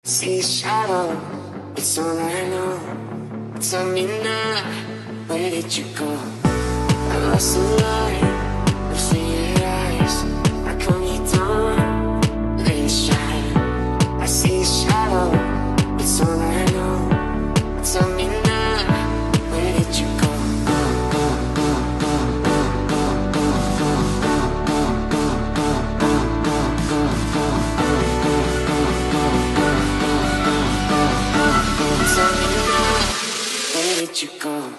See shadow, it's all I know. Tell me now, where did you go? I lost the light, looking your eyes. How come you don't let it shine? I see shadow, it's all I know. Tell me now, where did you go? Tell me now, where did you go?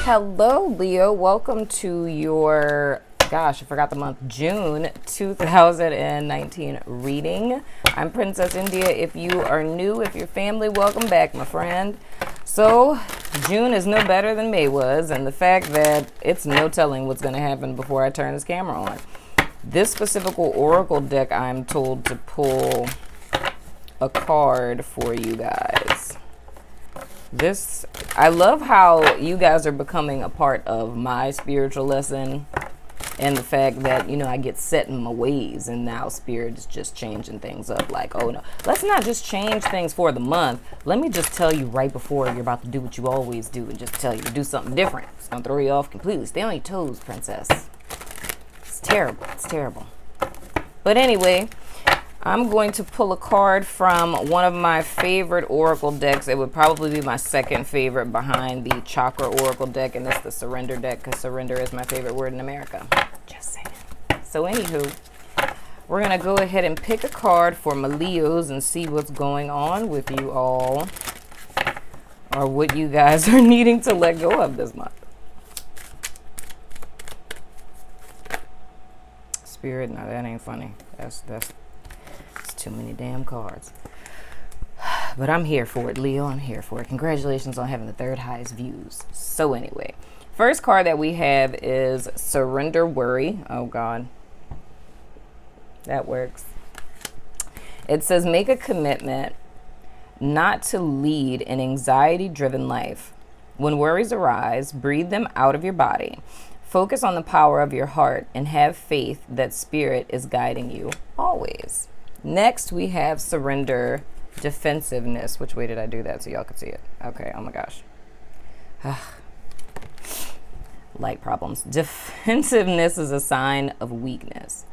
Hello, Leo. Welcome to your, gosh, I forgot the month, June 2019 reading. I'm Princess India. If you are new, if you're family, welcome back, my friend. So, June is no better than May was, and the fact that it's no telling what's going to happen before I turn this camera on. This specific oracle deck, I'm told to pull a card for you guys. I love how you guys are becoming a part of my spiritual lesson, and the fact that, you know, I get set in my ways, and now Spirit is just changing things up. Like, oh no, let's not just change things for the month. Let me just tell you right before you're about to do what you always do, and just tell you to do something different. It's gonna throw you off completely. Stay on your toes, princess. It's terrible. It's terrible. But anyway, I'm going to pull a card from one of my favorite oracle decks. It would probably be my second favorite behind the chakra oracle deck, and it's the surrender deck, because surrender is my favorite word in America. Just saying. So anywho, we're going to go ahead and pick a card for my Leos and see what's going on with you all, or what you guys are needing to let go of this month. Spirit, no, that ain't funny. That's too many damn cards. But I'm here for it, Leo. I'm here for it. Congratulations on having the third highest views. So anyway, first card that we have is Surrender Worry. Oh God, that works. It says, make a commitment not to lead an anxiety-driven life. When worries arise, breathe them out of your body. Focus on the power of your heart and have faith that Spirit is guiding you always. Next, we have Surrender Defensiveness. Which way did I do that so y'all could see it? Okay, oh my gosh. Light problems. Defensiveness is a sign of weakness.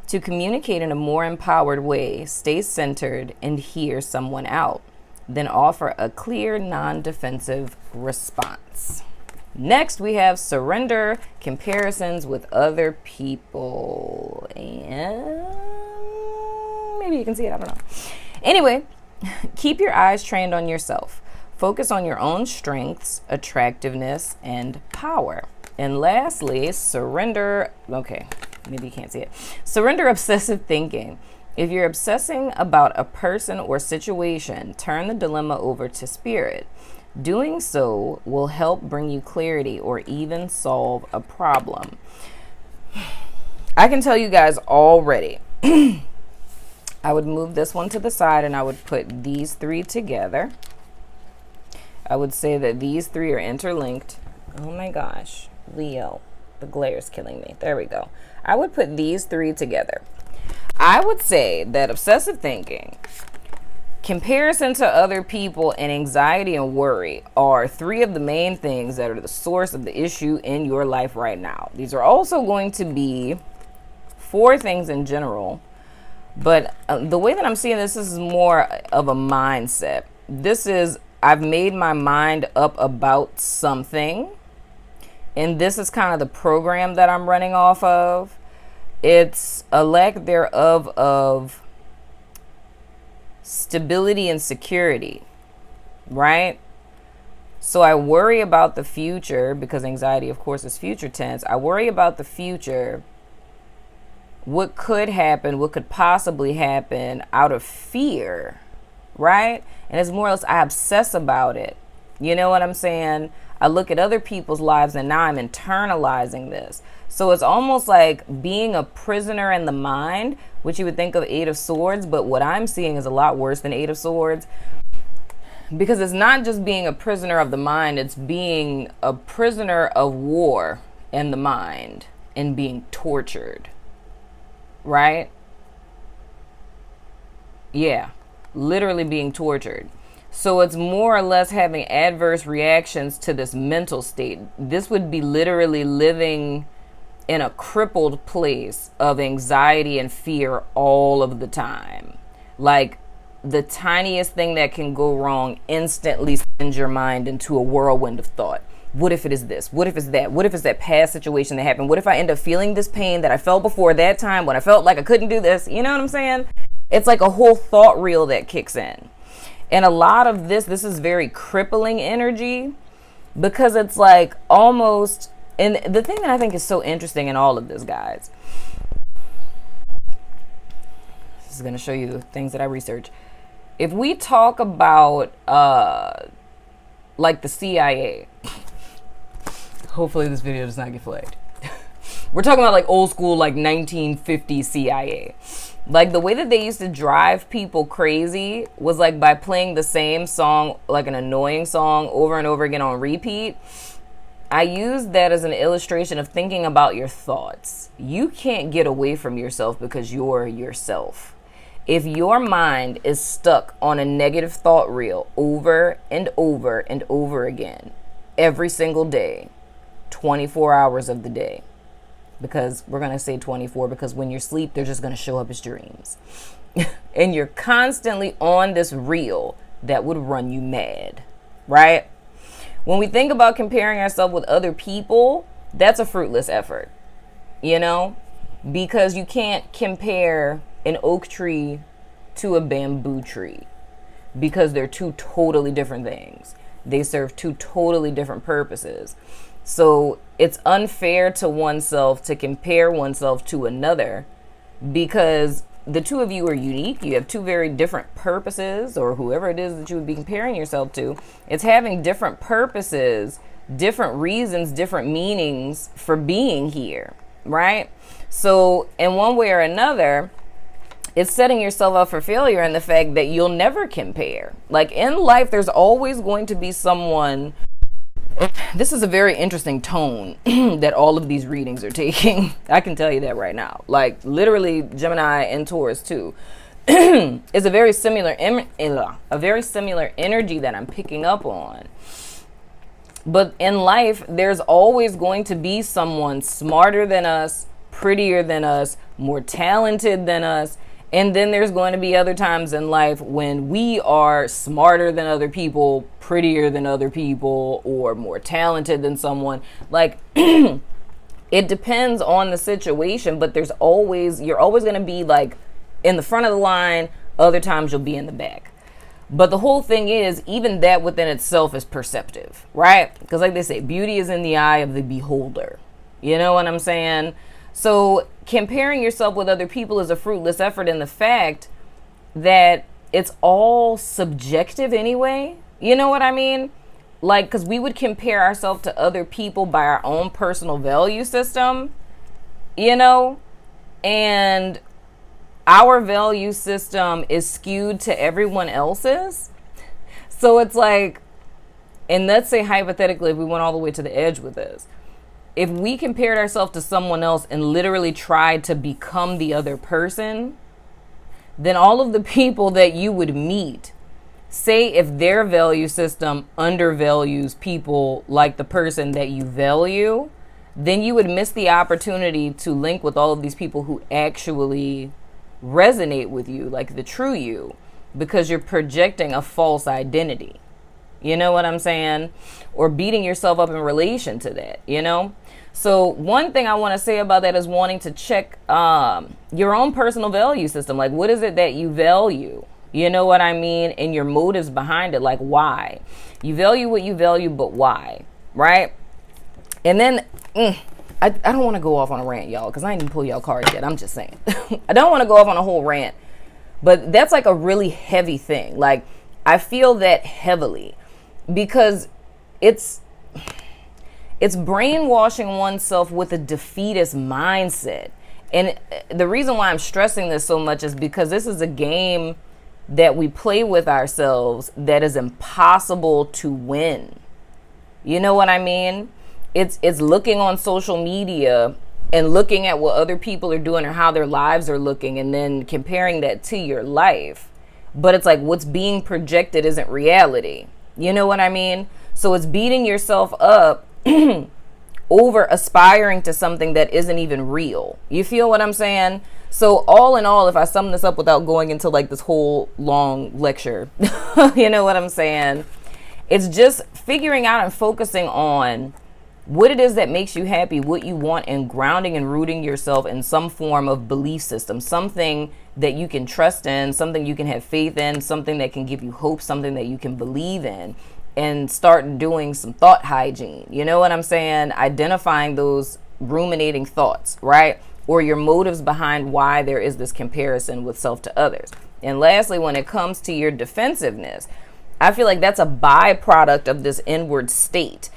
To communicate in a more empowered way, stay centered and hear someone out. Then offer a clear, non-defensive response. Next, we have Surrender Comparisons with Other People. And maybe you can see it, I don't know. Anyway, keep your eyes trained on yourself. Focus on your own strengths, attractiveness, and power. And lastly, surrender, okay, maybe you can't see it. Surrender Obsessive Thinking. If you're obsessing about a person or situation, turn the dilemma over to Spirit. Doing so will help bring you clarity or even solve a problem. I can tell you guys already, I would move this one to the side and I would put these three together. I would say that these three are interlinked. Oh my gosh, Leo, the glare is killing me. There we go. I would put these three together. I would say that obsessive thinking, comparison to other people, and anxiety and worry are three of the main things that are the source of the issue in your life right now. These are also going to be four things in general, but the way that I'm seeing this is more of a mindset. This is, I've made my mind up about something, and this is kind of the program that I'm running off of. It's a lack thereof of stability and security, right? So I worry about the future, because anxiety, of course, is future tense. I worry about the future, what could happen, what could possibly happen, out of fear, right? And it's more or less, I obsess about it. You know what I'm saying? I look at other people's lives and now I'm internalizing this. So it's almost like being a prisoner in the mind, which you would think of Eight of Swords, but what I'm seeing is a lot worse than Eight of Swords. Because it's not just being a prisoner of the mind, it's being a prisoner of war in the mind and being tortured. Right? Yeah, literally being tortured. So it's more or less having adverse reactions to this mental state. This would be literally living in a crippled place of anxiety and fear all of the time. Like, the tiniest thing that can go wrong instantly sends your mind into a whirlwind of thought. What if it is this? What if it's that? What if it's that past situation that happened? What if I end up feeling this pain that I felt before that time when I felt like I couldn't do this? You know what I'm saying? It's like a whole thought reel that kicks in. And a lot of this is very crippling energy, because it's like almost, and the thing that I think is so interesting in all of this, guys, this is going to show you the things that I research. If we talk about like the CIA, hopefully this video does not get flagged. We're talking about like old school, like 1950s CIA. Like, the way that they used to drive people crazy was like by playing the same song, like an annoying song, over and over again on repeat. I use that as an illustration of thinking about your thoughts. You can't get away from yourself because you're yourself. If your mind is stuck on a negative thought reel over and over and over again, every single day, 24 hours of the day, because we're going to say 24, because when you're asleep, they're just going to show up as dreams. And you're constantly on this reel that would run you mad, right? When we think about comparing ourselves with other people, that's a fruitless effort, you know, because you can't compare an oak tree to a bamboo tree, because they're two totally different things. They serve two totally different purposes. So it's unfair to oneself to compare oneself to another, because the two of you are unique. You have two very different purposes, or whoever it is that you would be comparing yourself to. It's having different purposes, different reasons, different meanings for being here, right? So in one way or another, it's setting yourself up for failure in the fact that you'll never compare. Like, in life, there's always going to be someone. This is a very interesting tone that all of these readings are taking. I can tell you that right now. Like, literally, Gemini and Taurus too is a very similar energy that I'm picking up on. But in life, there's always going to be someone smarter than us, prettier than us, more talented than us. And then there's going to be other times in life when we are smarter than other people, prettier than other people, or more talented than someone. Like, it depends on the situation, but you're always going to be like in the front of the line. Other times you'll be in the back. But the whole thing is, even that within itself is perceptive, right? Because like they say, beauty is in the eye of the beholder. You know what I'm saying? So comparing yourself with other people is a fruitless effort in the fact that it's all subjective anyway. You know what I mean? Like, because we would compare ourselves to other people by our own personal value system, you know, and our value system is skewed to everyone else's. So it's like, and let's say hypothetically, if we went all the way to the edge with this, if we compared ourselves to someone else and literally tried to become the other person, then all of the people that you would meet, say if their value system undervalues people like the person that you value, then you would miss the opportunity to link with all of these people who actually resonate with you, like the true you, because you're projecting a false identity. You know what I'm saying? Or beating yourself up in relation to that, you know? So one thing I want to say about that is wanting to check your own personal value system. Like, what is it that you value? You know what I mean? And your motives behind it. Like, why? You value what you value, but why? Right? And then, I don't want to go off on a rant, y'all, because I didn't even pull y'all cards yet. I'm just saying. I don't want to go off on a whole rant. But that's like a really heavy thing. Like, I feel that heavily. Because it's brainwashing oneself with a defeatist mindset. And the reason why I'm stressing this so much is because this is a game that we play with ourselves that is impossible to win. You know what I mean? It's looking on social media and looking at what other people are doing or how their lives are looking and then comparing that to your life. But it's like what's being projected isn't reality. You know what I mean? So it's beating yourself up over aspiring to something that isn't even real. You feel what I'm saying? So all in all, if I sum this up without going into like this whole long lecture, you know what I'm saying? It's just figuring out and focusing on what it is that makes you happy, what you want, and grounding and rooting yourself in some form of belief system, something that you can trust in, something you can have faith in, something that can give you hope, something that you can believe in, and start doing some thought hygiene. You know what I'm saying? Identifying those ruminating thoughts, right? Or your motives behind why there is this comparison with self to others. And lastly, when it comes to your defensiveness, I feel like that's a byproduct of this inward state.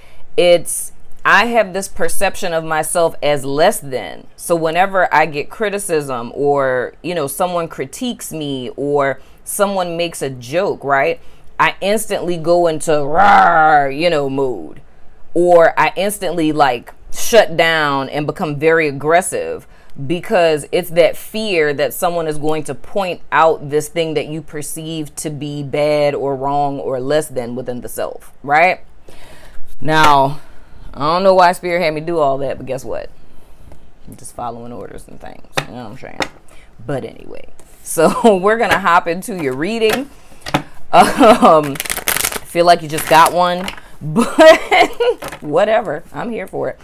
I have this perception of myself as less than. So whenever I get criticism or, someone critiques me or someone makes a joke, right? I instantly go into rawr, mode. Or I instantly shut down and become very aggressive because it's that fear that someone is going to point out this thing that you perceive to be bad or wrong or less than within the self, right? Now, I don't know why Spirit had me do all that, but guess what? I'm just following orders and things. You know what I'm saying? But anyway, so we're going to hop into your reading. I feel like you just got one, but whatever. I'm here for it.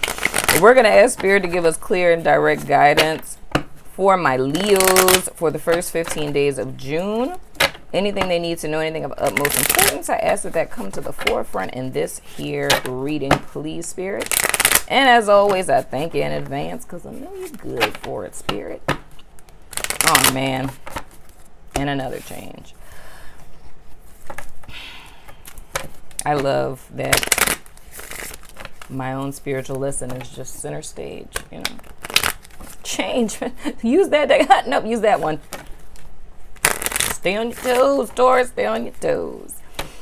We're going to ask Spirit to give us clear and direct guidance for my Leos for the first 15 days of June. Anything they need to know, anything of utmost importance, I ask that come to the forefront in this here reading, please, Spirit. And as always, I thank you in advance because I know you're good for it, Spirit. Oh, man. And another change. I love that my own spiritual lesson is just center stage, Change. Use that. Nope, use that one. Stay on your toes, Taurus. Stay on your toes.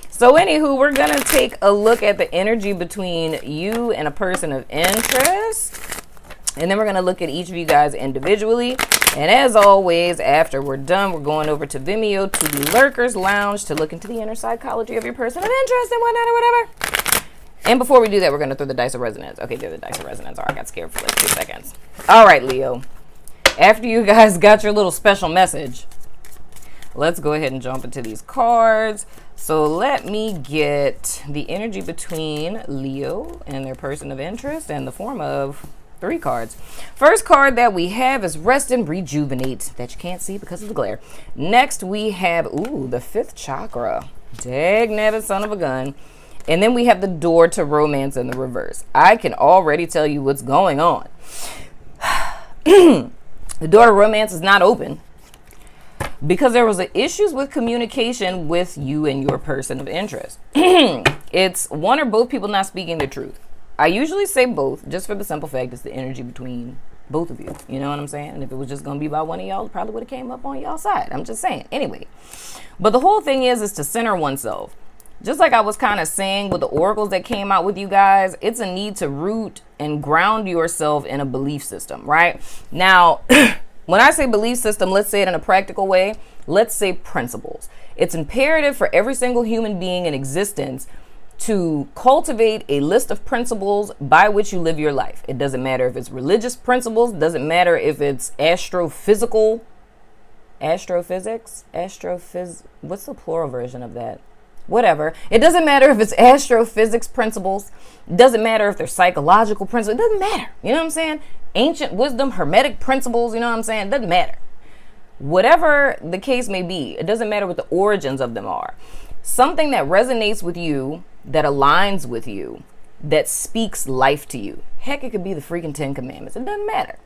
So anywho, we're going to take a look at the energy between you and a person of interest. And then we're going to look at each of you guys individually. And as always, after we're done, we're going over to Vimeo to the Lurker's Lounge to look into the inner psychology of your person of interest and whatnot or whatever. And before we do that, we're going to throw the dice of resonance. Okay, there the dice of resonance are. I got scared for like 2 seconds. All right, Leo. After you guys got your little special message, let's go ahead and jump into these cards. So let me get the energy between Leo and their person of interest in the form of 3 cards. First card that we have is Rest and Rejuvenate, that you can't see because of the glare. Next we have, the 5th chakra. Dag-nabbit son of a gun. And then we have the Door to Romance in the reverse. I can already tell you what's going on. The Door to Romance is not open because there was issues with communication with you and your person of interest. It's one or both people not speaking the truth. I usually say both, just for the simple fact it's the energy between both of you. You know what I'm saying? And if it was just going to be about one of y'all, it probably would have came up on y'all's side. I'm just saying. Anyway, but the whole thing is to center oneself. Just like I was kind of saying with the oracles that came out with you guys, it's a need to root and ground yourself in a belief system, right? Now, when I say belief system, let's say it in a practical way. Let's say principles. It's imperative for every single human being in existence to cultivate a list of principles by which you live your life. It doesn't matter if it's religious principles, doesn't matter if it's astrophysics, what's the plural version of that? Whatever. It doesn't matter if it's astrophysics principles. It doesn't matter if they're psychological principles. It doesn't matter. You know what I'm saying? Ancient wisdom, hermetic principles, you know what I'm saying? It doesn't matter. Whatever the case may be, it doesn't matter what the origins of them are. Something that resonates with you, that aligns with you, that speaks life to you. Heck, it could be the freaking 10 Commandments. It doesn't matter.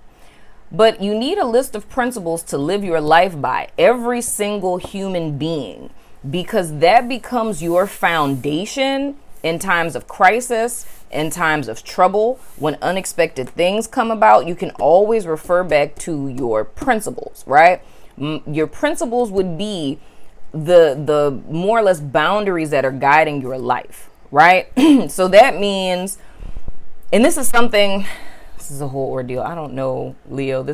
But you need a list of principles to live your life by, every single human being, because that becomes your foundation in times of crisis, in times of trouble. When unexpected things come about, you can always refer back to your principles, right? Your principles would be the more or less boundaries that are guiding your life, right? So that means, and this is something, this is a whole ordeal. I don't know, Leo,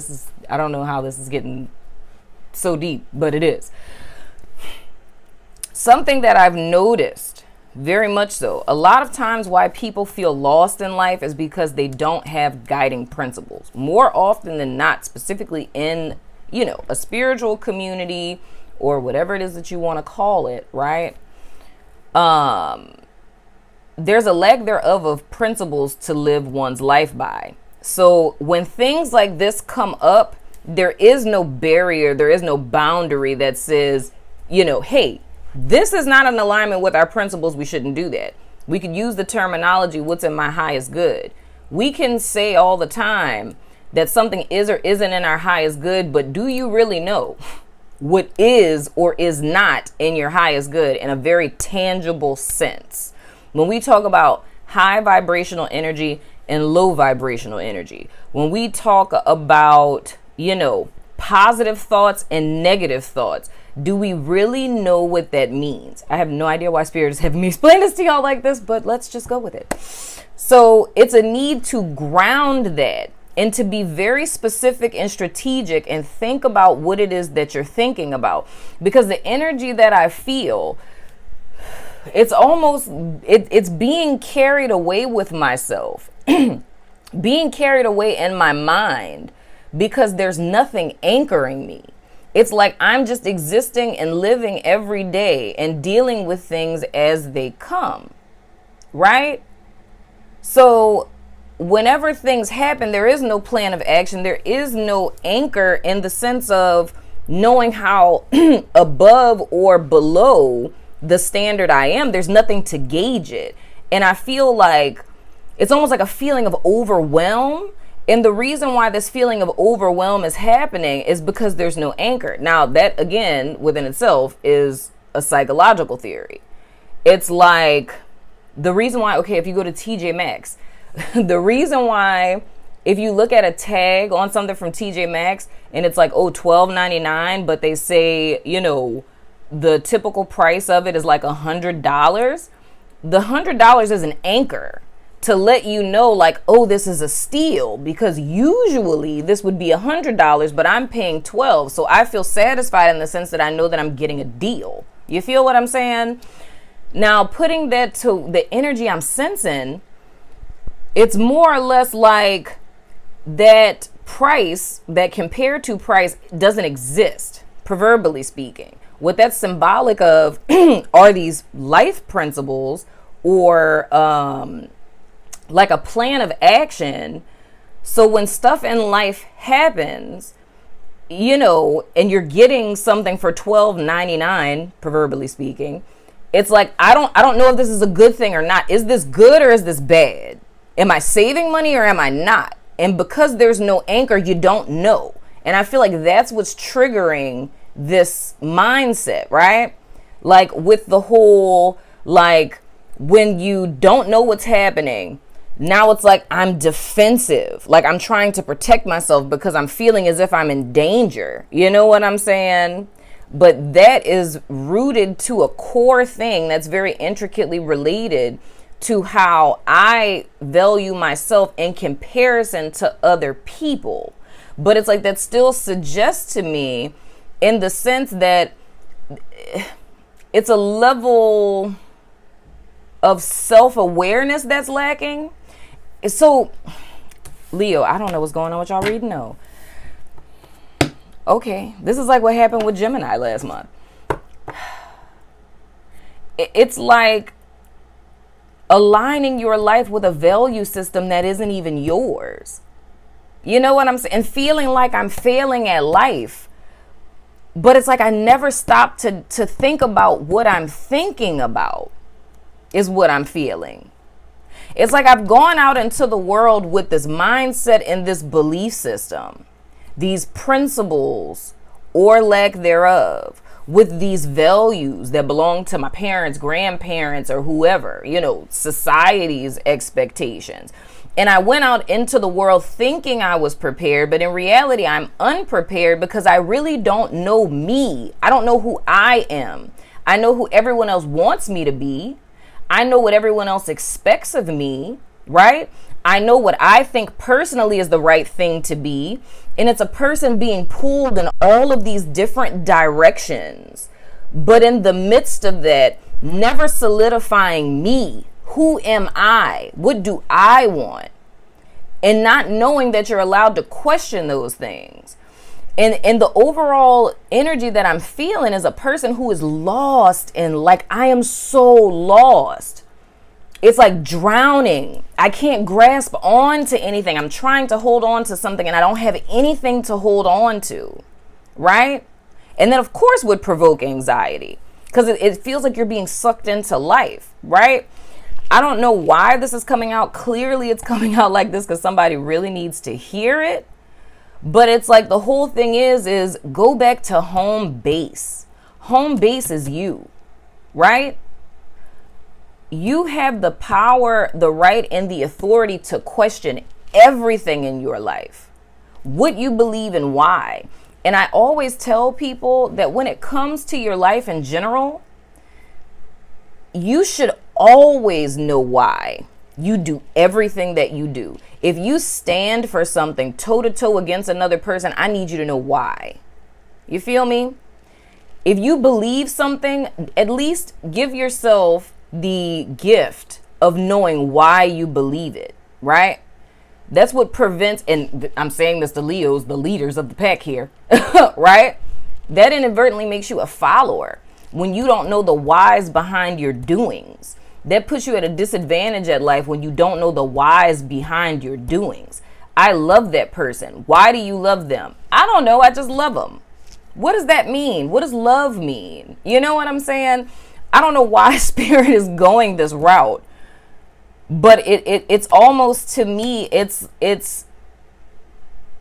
I don't know how this is getting so deep, but it is. Something that I've noticed very much so, a lot of times why people feel lost in life is because they don't have guiding principles. More often than not, specifically in, a spiritual community or whatever it is that you want to call it, right? There's a lack thereof of principles to live one's life by. So when things like this come up, there is no barrier, there is no boundary that says, hey, this is not in alignment with our principles. We shouldn't do that. We could use the terminology, what's in my highest good. We can say all the time that something is or isn't in our highest good, but do you really know what is or is not in your highest good in a very tangible sense? When we talk about high vibrational energy and low vibrational energy, when we talk about, positive thoughts and negative thoughts, do we really know what that means? I have no idea why Spirit is having me explain this to y'all like this, but let's just go with it. So it's a need to ground that and to be very specific and strategic and think about what it is that you're thinking about. Because the energy that I feel, it's almost, it's being carried away with myself, being carried away in my mind because there's nothing anchoring me. It's like I'm just existing and living every day and dealing with things as they come, right? So whenever things happen, there is no plan of action. There is no anchor in the sense of knowing how above or below the standard I am. There's nothing to gauge it. And I feel like it's almost like a feeling of overwhelm. And the reason why this feeling of overwhelm is happening is because there's no anchor. Now, that, again, within itself is a psychological theory. It's like the reason why, okay, if you go to TJ Maxx, the reason why if you look at a tag on something from TJ Maxx and it's like, oh, $12.99, but they say, the typical price of it is like $100, the $100 is an anchor to let you know, like, oh, this is a steal, because usually this would be $100, but I'm paying $12. So I feel satisfied in the sense that I know that I'm getting a deal. You feel what I'm saying? Now, putting that to the energy I'm sensing, it's more or less like that price, that compared to price, doesn't exist, proverbially speaking. What that's symbolic of are these life principles or like a plan of action. So when stuff in life happens, and you're getting something for $12.99, proverbially speaking, it's like, I don't know if this is a good thing or not. Is this good or is this bad? Am I saving money or am I not? And because there's no anchor, you don't know. And I feel like that's what's triggering this mindset, right? Like with the whole, like when you don't know what's happening, now it's like I'm defensive. Like I'm trying to protect myself because I'm feeling as if I'm in danger. You know what I'm saying? But that is rooted to a core thing that's very intricately related to how I value myself in comparison to other people. But it's like that still suggests to me in the sense that it's a level of self-awareness that's lacking. So, Leo, I don't know what's going on with y'all reading, no. Okay, this is like what happened with Gemini last month. It's like aligning your life with a value system that isn't even yours. You know what I'm saying? And feeling like I'm failing at life. But it's like I never stop to think about what I'm thinking about is what I'm feeling. It's like I've gone out into the world with this mindset and this belief system, these principles or lack thereof, with these values that belong to my parents, grandparents, or whoever, society's expectations. And I went out into the world thinking I was prepared, but in reality, I'm unprepared because I really don't know me. I don't know who I am. I know who everyone else wants me to be. I know what everyone else expects of me, right? I know what I think personally is the right thing to be. And it's a person being pulled in all of these different directions. But in the midst of that, never solidifying me. Who am I? What do I want? And not knowing that you're allowed to question those things. And the overall energy that I'm feeling is a person who is lost, and like, I am so lost. It's like drowning. I can't grasp on to anything. I'm trying to hold on to something and I don't have anything to hold on to, right? And that, of course, would provoke anxiety because it feels like you're being sucked into life, right? I don't know why this is coming out. Clearly, it's coming out like this because somebody really needs to hear it. But it's like the whole thing is go back to home base. Home base is you, right? You have the power, the right, and the authority to question everything in your life. What you believe and why. And I always tell people that when it comes to your life in general, you should always know why you do everything that you do. If you stand for something toe to toe against another person, I need you to know why. You feel me? If you believe something, at least give yourself the gift of knowing why you believe it, right? That's what prevents, and I'm saying this to Leos, the leaders of the pack here, right? That inadvertently makes you a follower when you don't know the whys behind your doings. That puts you at a disadvantage at life when you don't know the whys behind your doings. I love that person. Why do you love them? I don't know. I just love them. What does that mean? What does love mean? You know what I'm saying? I don't know why spirit is going this route, but it's almost, to me, it's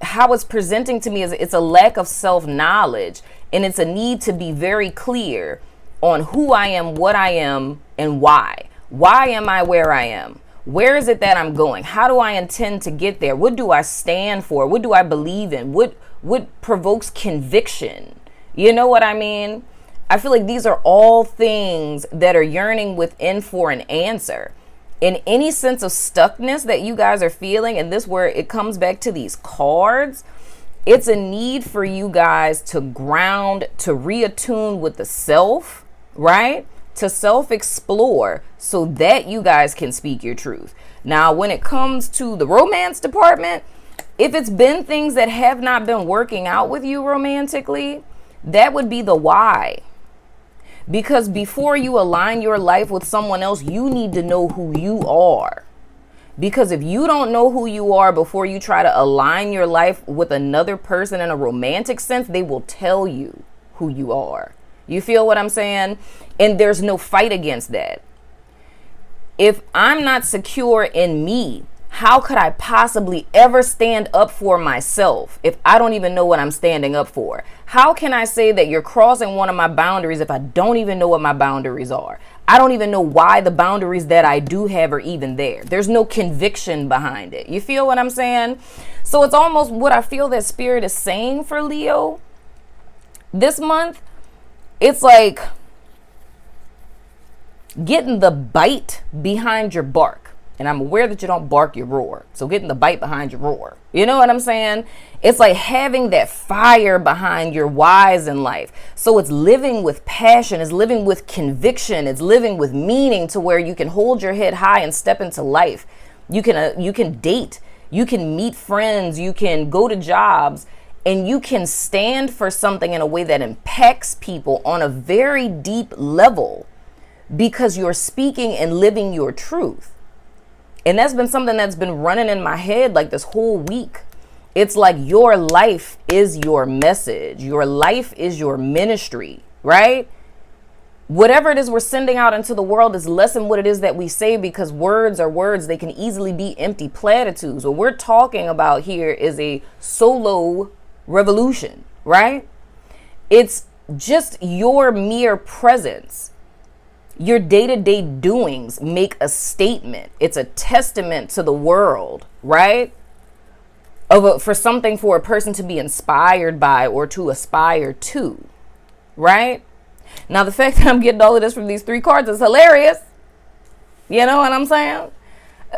how it's presenting to me is it's a lack of self-knowledge, and it's a need to be very clear on who I am, what I am, and why. Why am I where I am? Where is it that I'm going? How do I intend to get there? What do I stand for? What do I believe in? What provokes conviction? You know what I mean? I feel like these are all things that are yearning within for an answer. In any sense of stuckness that you guys are feeling, and this where it comes back to these cards, it's a need for you guys to ground, to reattune with the self, right? To self-explore so that you guys can speak your truth. Now, when it comes to the romance department, if it's been things that have not been working out with you romantically, that would be the why. Because before you align your life with someone else, you need to know who you are. Because if you don't know who you are before you try to align your life with another person in a romantic sense, they will tell you who you are. You feel what I'm saying? And there's no fight against that. If I'm not secure in me, how could I possibly ever stand up for myself if I don't even know what I'm standing up for? How can I say that you're crossing one of my boundaries if I don't even know what my boundaries are? I don't even know why the boundaries that I do have are even there. There's no conviction behind it. You feel what I'm saying? So it's almost what I feel that spirit is saying for Leo this month. It's like getting the bite behind your bark. And I'm aware that you don't bark, you roar. So getting the bite behind your roar. You know what I'm saying? It's like having that fire behind your whys in life. So it's living with passion. It's living with conviction. It's living with meaning to where you can hold your head high and step into life. You can date. You can meet friends. You can go to jobs. And you can stand for something in a way that impacts people on a very deep level because you're speaking and living your truth. And that's been something that's been running in my head like this whole week. It's like your life is your message. Your life is your ministry, right? Whatever it is we're sending out into the world is less than what it is that we say, because words are words. They can easily be empty platitudes. What we're talking about here is a solo revolution, right? It's just your mere presence. Your day-to-day doings make a statement. It's a testament to the world, right? For something for a person to be inspired by or to aspire to, right? Now, the fact that I'm getting all of this from these 3 cards is hilarious. You know what I'm saying?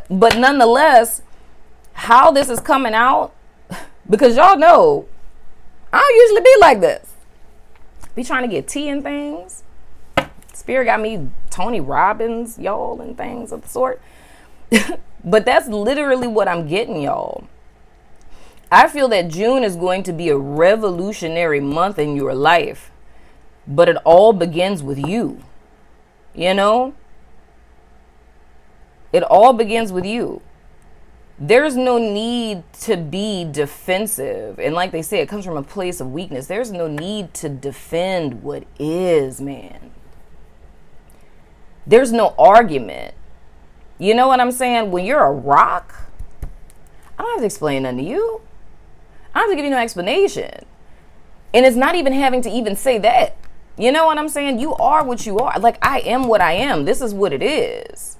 But nonetheless, how this is coming out, because y'all know, I don't usually be like this. Be trying to get tea and things. Spirit got me Tony Robbins, y'all, and things of the sort. But that's literally what I'm getting, y'all. I feel that June is going to be a revolutionary month in your life. But it all begins with you. You know? It all begins with you. There's no need to be defensive. And like they say, it comes from a place of weakness. There's no need to defend what is, man. There's no argument. You know what I'm saying? When you're a rock, I don't have to explain nothing to you. I don't have to give you no explanation. And it's not even having to even say that. You know what I'm saying? You are what you are. Like, I am what I am. This is what it is.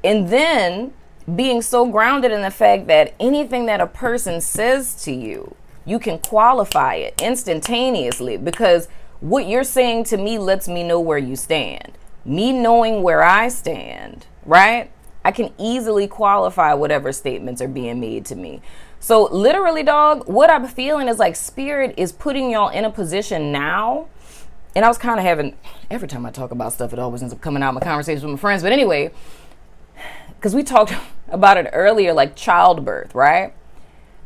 And then being so grounded in the fact that anything that a person says to you, you can qualify it instantaneously, because what you're saying to me lets me know where you stand. Me knowing where I stand, right? I can easily qualify whatever statements are being made to me. So literally, dog, what I'm feeling is like Spirit is putting y'all in a position now. And I was kind of having, every time I talk about stuff, it always ends up coming out in my conversations with my friends. But anyway, because we talked about it earlier, like childbirth, right?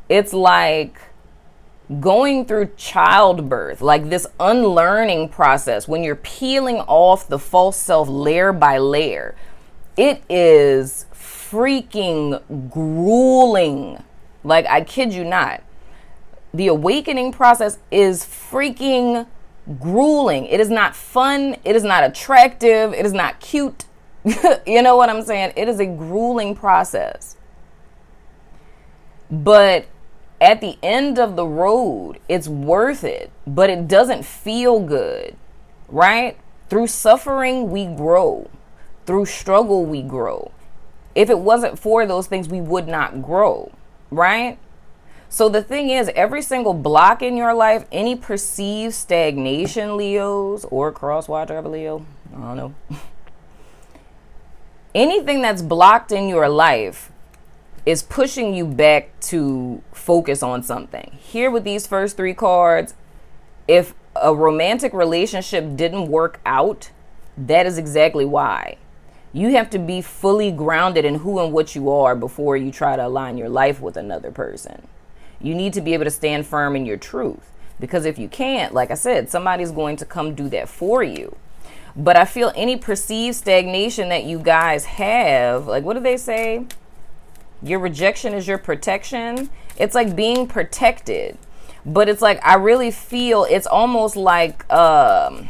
It's like going through childbirth, like this unlearning process when you're peeling off the false self layer by layer. It is freaking grueling. Like, I kid you not. The awakening process is freaking grueling. It is not fun. It is not attractive. It is not cute. You know what I'm saying? It is a grueling process. But at the end of the road, it's worth it. But it doesn't feel good, right? Through suffering, we grow. Through struggle, we grow. If it wasn't for those things, we would not grow, right? So the thing is, every single block in your life, any perceived stagnation, Leos, or crosswatcher of a Leo, I don't know. Anything that's blocked in your life is pushing you back to focus on something. Here with these first 3 cards, if a romantic relationship didn't work out, that is exactly why. You have to be fully grounded in who and what you are before you try to align your life with another person. You need to be able to stand firm in your truth. Because if you can't, like I said, somebody's going to come do that for you. But I feel any perceived stagnation that you guys have, like, what do they say? Your rejection is your protection. It's like being protected. But it's like, I really feel it's almost like, what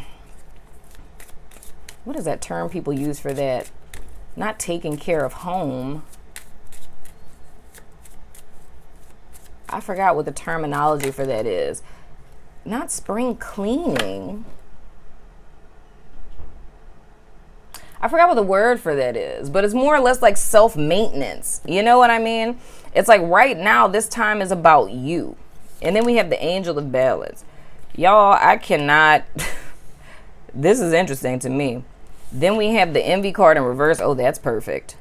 is that term people use for that? Not taking care of home. I forgot what the terminology for that is. Not spring cleaning. I forgot what the word for that is, but it's more or less like self-maintenance. You know what I mean? It's like right now, this time is about you. And then we have the Angel of Balance. Y'all, I cannot. This is interesting to me. Then we have the Envy card in reverse. Oh, that's perfect.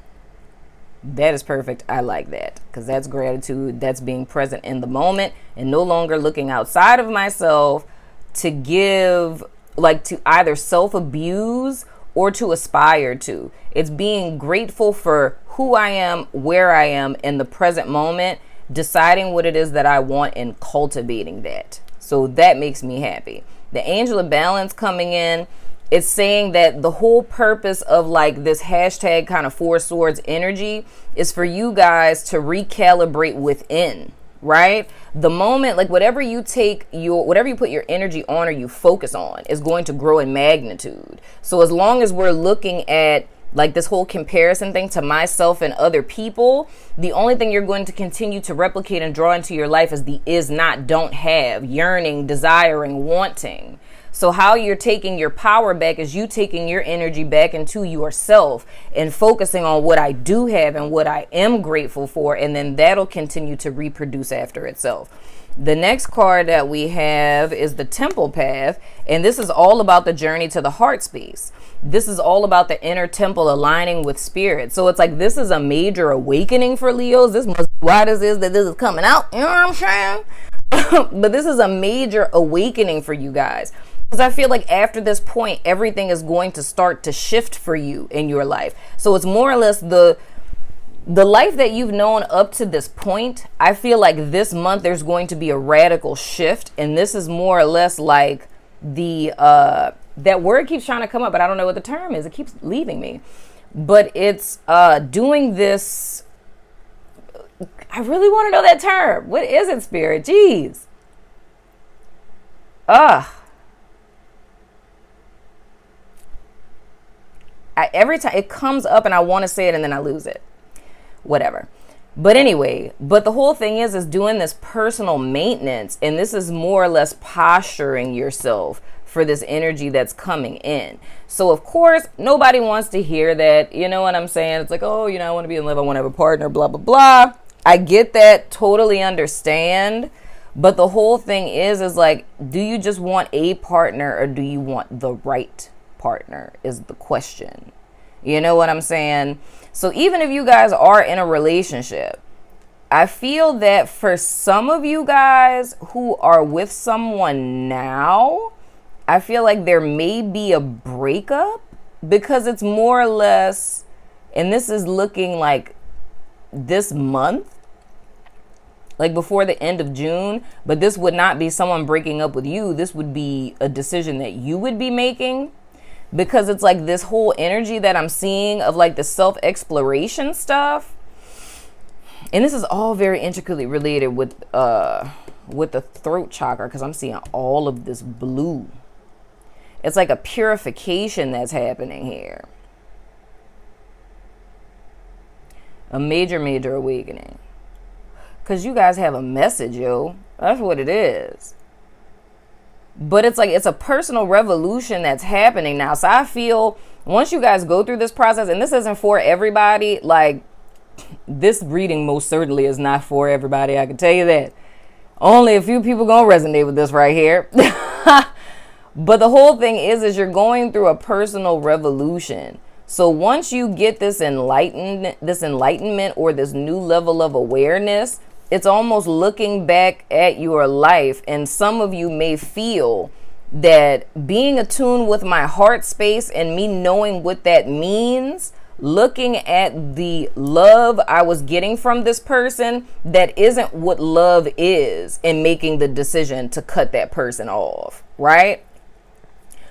That is perfect. I like that, because that's gratitude. That's being present in the moment and no longer looking outside of myself to give, like, to either self-abuse or to aspire to. It's being grateful for who I am, where I am in the present moment, deciding what it is that I want and cultivating that. So that makes me happy. The Angel of Balance coming in, it's saying that the whole purpose of like this hashtag kind of 4 swords energy is for you guys to recalibrate within, right? The moment, like whatever you put your energy on or you focus on is going to grow in magnitude. So as long as we're looking at like this whole comparison thing to myself and other people, the only thing you're going to continue to replicate and draw into your life is the is not, don't have, yearning, desiring, wanting. So how you're taking your power back is you taking your energy back into yourself and focusing on what I do have and what I am grateful for. And then that'll continue to reproduce after itself. The next card that we have is the Temple Path. And this is all about the journey to the heart space. This is all about the inner temple aligning with spirit. So it's like this is a major awakening for Leos. This must be why this is coming out. You know what I'm saying? But this is a major awakening for you guys. Because I feel like after this point, everything is going to start to shift for you in your life. So it's more or less the life that you've known up to this point. I feel like this month there's going to be a radical shift. And this is more or less like the that word keeps trying to come up, but I don't know what the term is. It keeps leaving me. But it's doing this. I really want to know that term. What is it, Spirit? Jeez. Every time it comes up and I want to say it and then I lose it. Whatever. But anyway, but the whole thing is doing this personal maintenance. And this is more or less posturing yourself for this energy that's coming in. So of course, nobody wants to hear that. You know what I'm saying? It's like, oh, you know, I want to be in love. I want to have a partner, blah, blah, blah. I get that, totally understand. But the whole thing is like, do you just want a partner or do you want the right partner is the question. You know what I'm saying? So even if you guys are in a relationship, I feel that for some of you guys who are with someone now, I feel like there may be a breakup because it's more or less, and this is looking like this month, like before the end of June, but this would not be someone breaking up with you. This would be a decision that you would be making, because it's like this whole energy that I'm seeing of like the self-exploration stuff. And this is all very intricately related with the throat chakra, because I'm seeing all of this blue. It's like a purification that's happening here. A major, major awakening. Because you guys have a message, yo. That's what it is. But it's like it's a personal revolution that's happening now. So I feel once you guys go through this process, and this isn't for everybody, like this reading most certainly is not for everybody. I can tell you that. Only a few people gonna resonate with this right here. But the whole thing is you're going through a personal revolution. So once you get this enlightenment or this new level of awareness, it's almost looking back at your life. And some of you may feel that being attuned with my heart space and me knowing what that means, looking at the love I was getting from this person, that isn't what love is, and making the decision to cut that person off, right?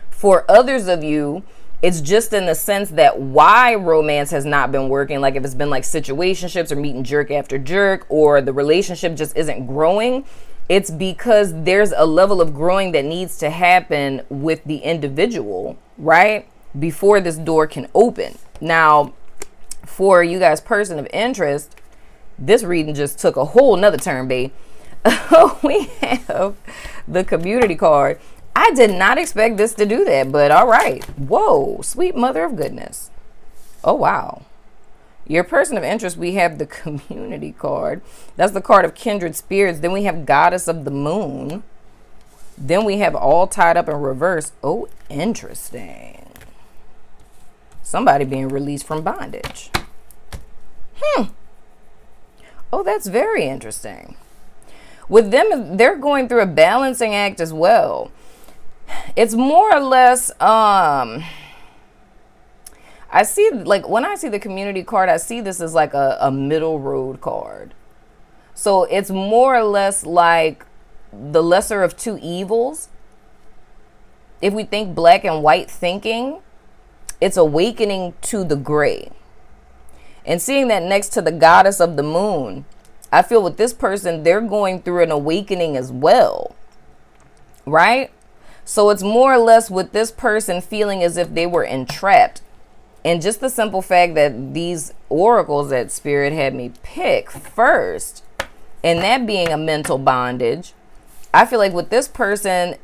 For others of you, it's just in the sense that why romance has not been working, like if it's been like situationships or meeting jerk after jerk, or the relationship just isn't growing, it's because there's a level of growing that needs to happen with the individual, right? Before this door can open. Now, for you guys, person of interest, this reading just took a whole nother turn, babe. We have the community card. I did not expect this to do that, but all right. Whoa, sweet mother of goodness. Oh, wow. Your person of interest, we have the community card. That's the card of kindred spirits. Then we have goddess of the moon. Then we have all tied up in reverse. Oh, interesting. Somebody being released from bondage. Oh, that's very interesting. With them, they're going through a balancing act as well. It's more or less, I see, like, when I see the community card, I see this as like a middle road card. So it's more or less like the lesser of two evils. If we think black and white thinking, it's awakening to the gray. And seeing that next to the goddess of the moon, I feel with this person, they're going through an awakening as well, right? So it's more or less with this person feeling as if they were entrapped. And just the simple fact that these oracles that Spirit had me pick first, and that being a mental bondage, I feel like with this person,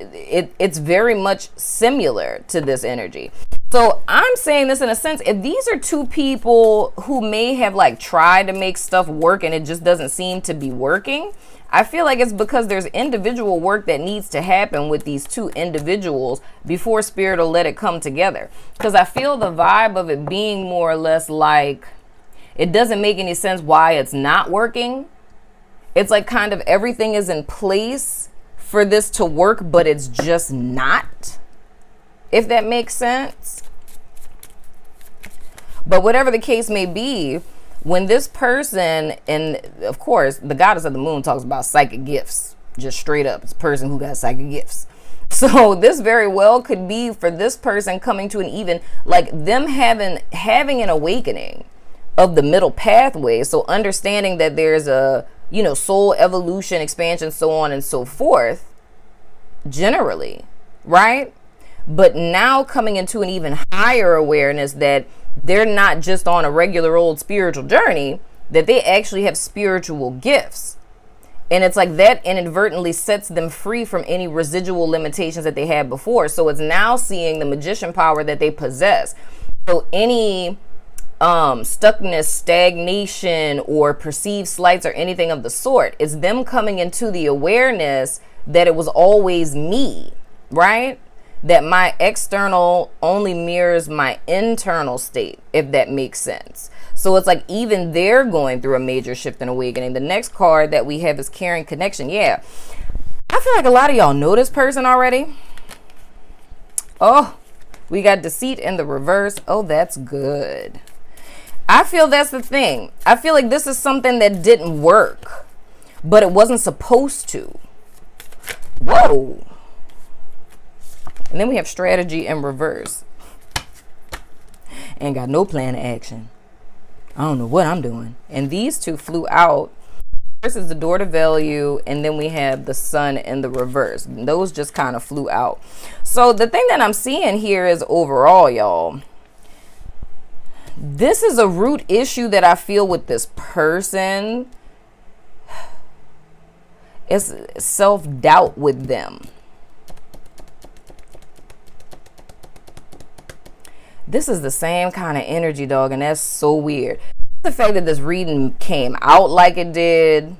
it's very much similar to this energy. So I'm saying this in a sense, if these are two people who may have like tried to make stuff work and it just doesn't seem to be working, I feel like it's because there's individual work that needs to happen with these two individuals before spirit will let it come together. Because I feel the vibe of it being more or less like it doesn't make any sense why it's not working. It's like kind of everything is in place for this to work, but it's just not, if that makes sense. But whatever the case may be, when this person, and of course, the goddess of the moon talks about psychic gifts, just straight up, it's a person who got psychic gifts. So this very well could be for this person coming to an even, like them having an awakening of the middle pathway. So understanding that there's a, soul evolution, expansion, so on and so forth, generally, right? But now coming into an even higher awareness that they're not just on a regular old spiritual journey, that they actually have spiritual gifts. And it's like that inadvertently sets them free from any residual limitations that they had before. So it's now seeing the magician power that they possess. So any stuckness, stagnation, or perceived slights or anything of the sort, it's them coming into the awareness that it was always me, right? That my external only mirrors my internal state, if that makes sense. So it's like even they're going through a major shift and awakening. The next card that we have is Caring Connection. Yeah, I feel like a lot of y'all know this person already. Oh, we got Deceit in the reverse. Oh, that's good. I feel that's the thing. I feel like this is something that didn't work, but it wasn't supposed to. Whoa. And then we have Strategy in reverse. Ain't got no plan of action. I don't know what I'm doing. And these two flew out. First is the Door to Value, and then we have the Sun in the reverse. And those just kind of flew out. So the thing that I'm seeing here is overall, y'all, this is a root issue that I feel with this person. It's self-doubt with them. This is the same kind of energy, dog, and that's so weird. The fact that this reading came out like it did,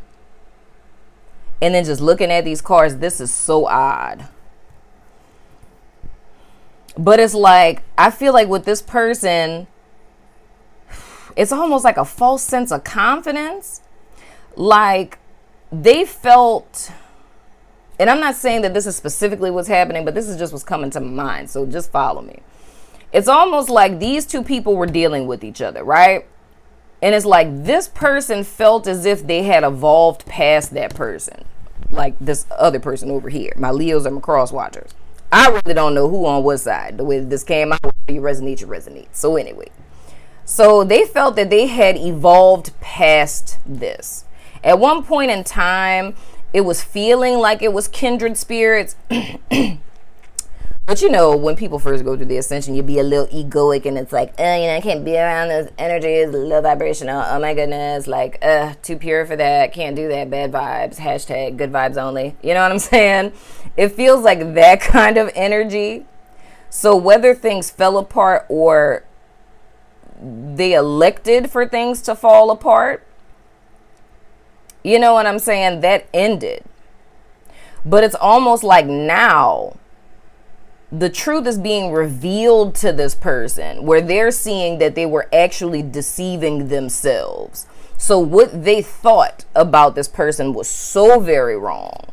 and then just looking at these cards, this is so odd. But it's like, I feel like with this person, it's almost like a false sense of confidence. Like they felt, and I'm not saying that this is specifically what's happening, but this is just what's coming to my mind. So just follow me. It's almost like these two people were dealing with each other, right? And it's like this person felt as if they had evolved past that person. Like this other person over here. My Leos and my cross watchers. I really don't know who on what side. The way this came out, you resonate, you resonate. So anyway. So they felt that they had evolved past this. At one point in time, it was feeling like it was kindred spirits. But when people first go through the ascension, you be a little egoic and it's like, I can't be around this energy, it's low vibrational, oh my goodness, like, too pure for that, can't do that, bad vibes, hashtag good vibes only. You know what I'm saying? It feels like that kind of energy. So whether things fell apart or they elected for things to fall apart, you know what I'm saying? That ended. But it's almost like now, the truth is being revealed to this person where they're seeing that they were actually deceiving themselves. So what they thought about this person was so very wrong,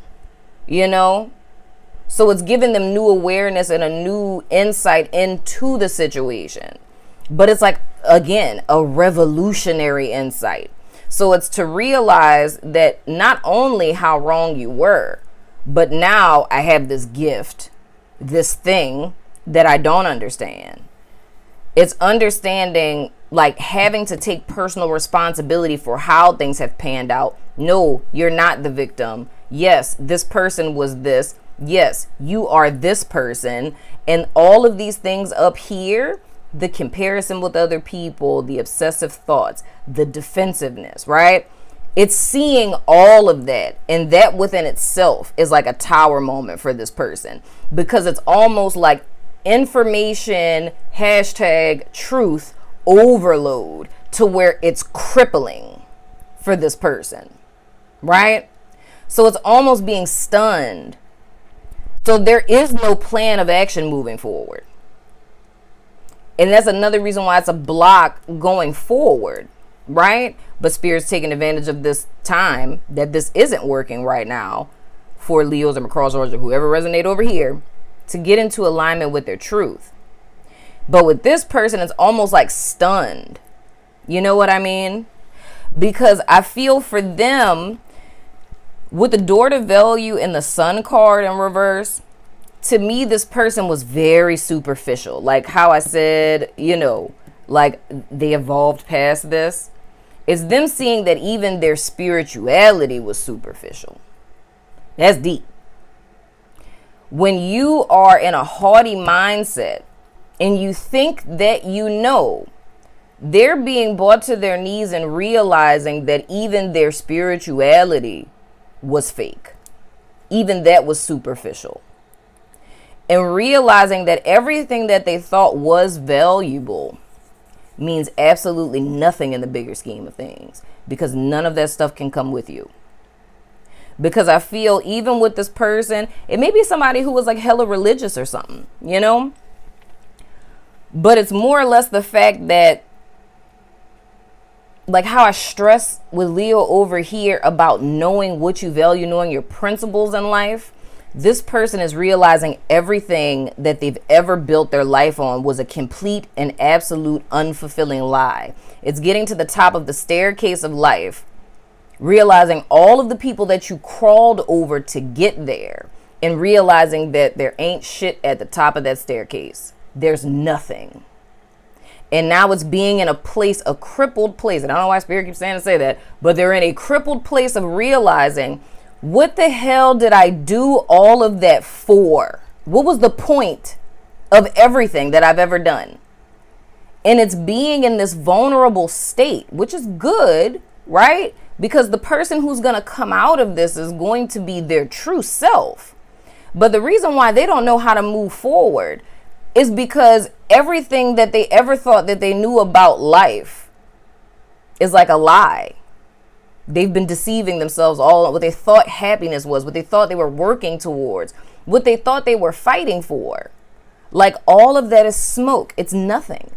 So it's giving them new awareness and a new insight into the situation. But it's like, again, a revolutionary insight. So it's to realize that not only how wrong you were, but now I have this gift, this thing that I don't understand. It's understanding, like having to take personal responsibility for how things have panned out. No, you're not the victim. Yes, this person was this. Yes, you are this person. And all of these things up here, the comparison with other people, the obsessive thoughts, the defensiveness, right? It's seeing all of that, and that within itself is like a tower moment for this person, because it's almost like information #truth overload to where it's crippling for this person, right? So it's almost being stunned. So there is no plan of action moving forward. And that's another reason why it's a block going forward, right? But Spirit's taking advantage of this time that this isn't working right now for Leos and McCraws or whoever resonate over here to get into alignment with their truth. But with this person, it's almost like stunned. You know what I mean? Because I feel for them, with the door to value and the sun card in reverse, to me, this person was very superficial. Like how I said, you know, like they evolved past this. It's them seeing that even their spirituality was superficial. That's deep. When you are in a haughty mindset and you think that you know, they're being brought to their knees and realizing that even their spirituality was fake. Even that was superficial. And realizing that everything that they thought was valuable means absolutely nothing in the bigger scheme of things, because none of that stuff can come with you. Because I feel even with this person, it may be somebody who was like hella religious or something, you know? But it's more or less the fact that, like how I stress with Leo over here about knowing what you value, knowing your principles in life. This person is realizing everything that they've ever built their life on was a complete and absolute unfulfilling lie. It's getting to the top of the staircase of life, realizing all of the people that you crawled over to get there, and realizing that there ain't shit at the top of that staircase. There's nothing. And now it's being in a place, a crippled place. And I don't know why Spirit keeps saying to say that, but they're in a crippled place of realizing, what the hell did I do all of that for? What was the point of everything that I've ever done? And it's being in this vulnerable state, which is good, right? Because the person who's going to come out of this is going to be their true self. But the reason why they don't know how to move forward is because everything that they ever thought that they knew about life is like a lie. They've been deceiving themselves all. What they thought happiness was, what they thought they were working towards, what they thought they were fighting for. Like all of that is smoke. It's nothing.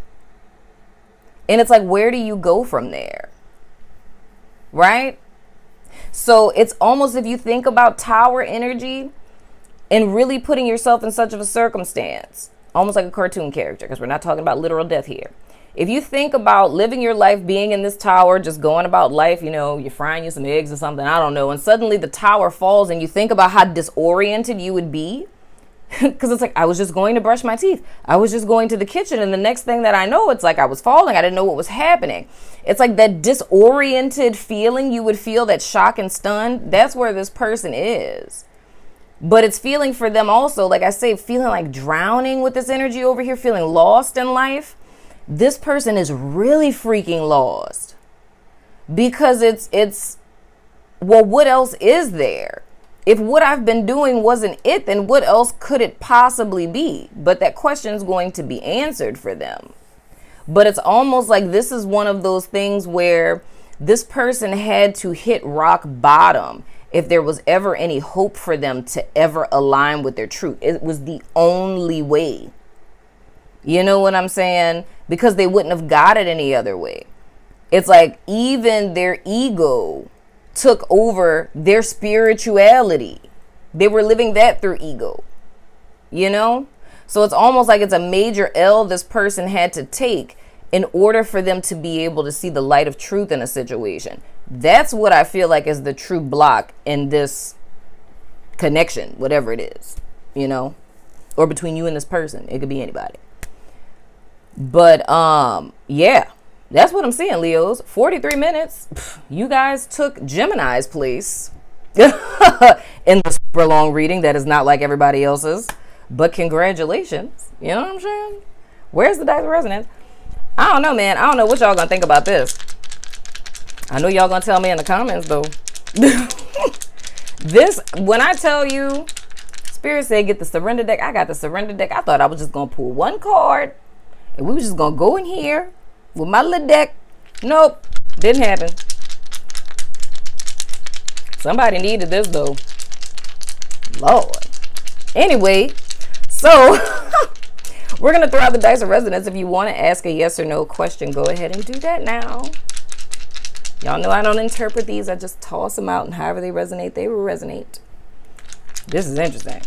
And it's like, where do you go from there? Right? So it's almost, if you think about tower energy and really putting yourself in such of a circumstance, almost like a cartoon character, because we're not talking about literal death here. If you think about living your life being in this tower, just going about life, you know, you're frying you some eggs or something, I don't know, and suddenly the tower falls and you think about how disoriented you would be. Because it's like, I was just going to brush my teeth. I was just going to the kitchen. And the next thing that I know, it's like I was falling. I didn't know what was happening. It's like that disoriented feeling you would feel, that shock and stun. That's where this person is. But it's feeling for them also, like I say, feeling like drowning with this energy over here, feeling lost in life. This person is really freaking lost. Because it's well, what else is there? If what I've been doing wasn't it, then what else could it possibly be? But that question is going to be answered for them. But it's almost like this is one of those things where this person had to hit rock bottom if there was ever any hope for them to ever align with their truth. It was the only way. You know what I'm saying? Because they wouldn't have got it any other way. It's like even their ego took over their spirituality. They were living that through ego, you know? So it's almost like it's a major L this person had to take in order for them to be able to see the light of truth in a situation. That's what I feel like is the true block in this connection, whatever it is, you know, or between you and this person. It could be anybody. But yeah. That's what I'm seeing, Leos. 43 minutes. You guys took Gemini's place in the super long reading that is not like everybody else's. But congratulations. You know what I'm saying? Where's the dice resonance? I don't know, man. I don't know what y'all gonna think about this. I know y'all gonna tell me in the comments though. This, when I tell you, Spirit said get the surrender deck. I got the surrender deck. I thought I was just gonna pull one card and we was just gonna go in here with my little deck. Nope, didn't happen. Somebody needed this though. Lord. Anyway, so we're gonna throw out the dice of resonance. If you want to ask a yes or no question, go ahead and do that now. Y'all know I don't interpret these. I just toss them out, and however they resonate, they will resonate. This is interesting.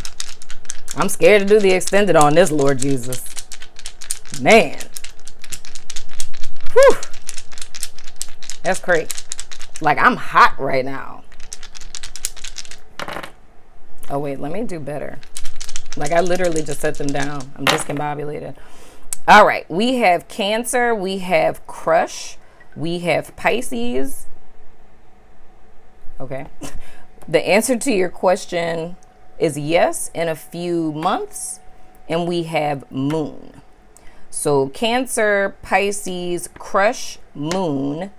I'm scared to do the extended on this, Lord Jesus. Man. Whew. That's crazy. Like, I'm hot right now. Oh, wait, let me do better. Like, I literally just set them down. I'm discombobulated. All right, we have Cancer. We have Crush. We have Pisces. Okay. The answer to your question is yes, in a few months. And we have Moon. So Cancer, Pisces, Crush, Moon,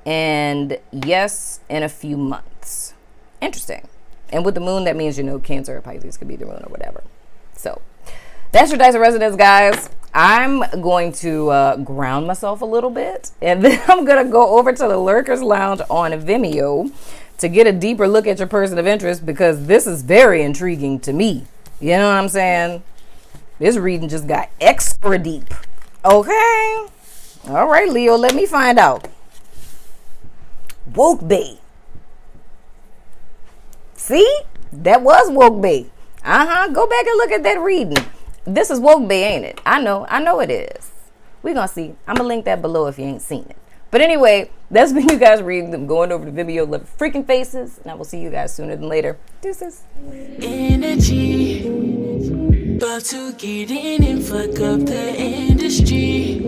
and yes, in a few months. Interesting. And with the Moon, that means, you know, Cancer or Pisces could be the Moon or whatever. So that's your dice of resonance, guys. I'm going to ground myself a little bit, and then I'm going to go over to the Lurkers Lounge on Vimeo to get a deeper look at your person of interest, because this is very intriguing to me. You know what I'm saying? This reading just got extra deep. Okay. All right, Leo, let me find out. Woke Bay. See? That was Woke Bay. Go back and look at that reading. This is Woke Bay, ain't it? I know it is. We're going to see. I'm going to link that below if you ain't seen it. But anyway, that's been you guys reading them, going over the video, love freaking faces, and I will see you guys sooner than later. Deuces. Energy, about to get in and fuck up the industry.